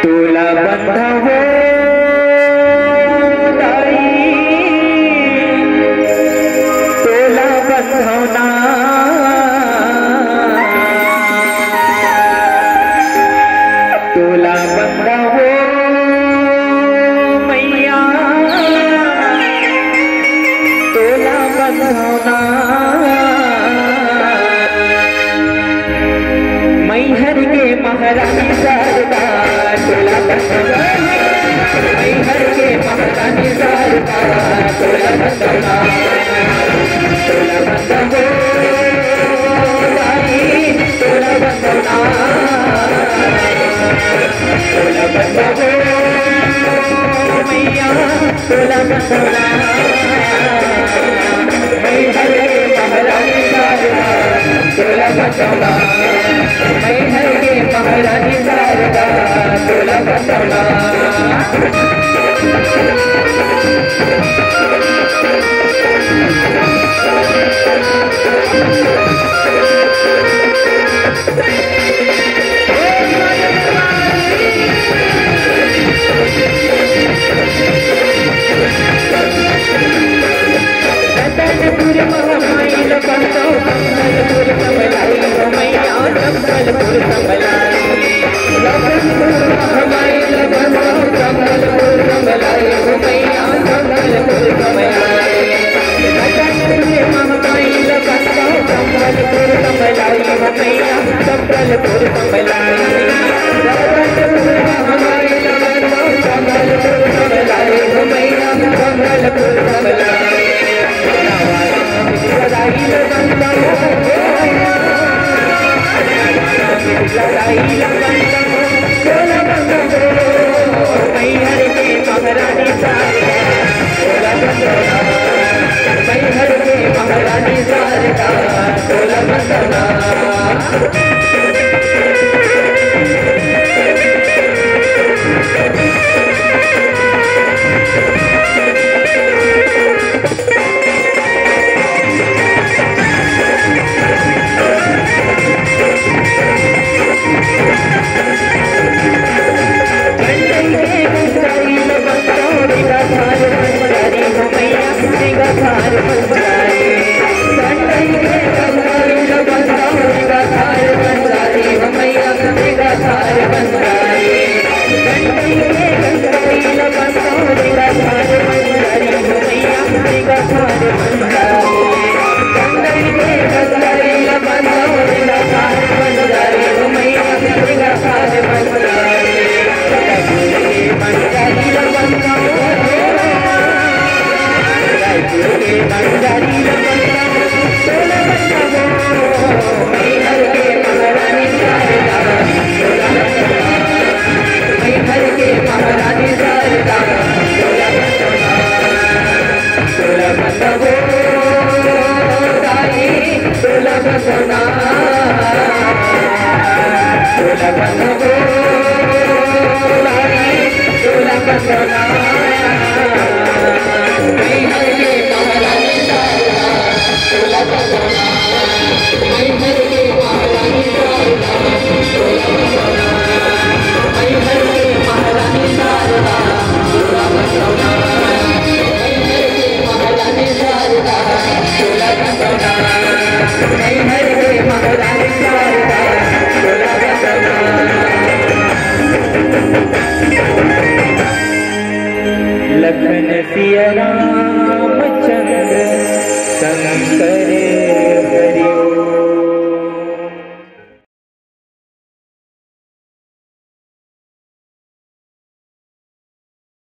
तुला बंधव ताई तुला बंधवना तुला बंधव मैया तुला बंधवना मैहर के महारानी शारदा तुला बंधवना मैहर के महारानी शारदा तुला बंधवना तुला बंधवो ताई तुला बंधवना तुला बंधवो मैया तुला बंधवना मैहर के महारानी शारदा तुला बंधवना मैहर के महारानी शारदा तुला बंधवना लखन सिया राम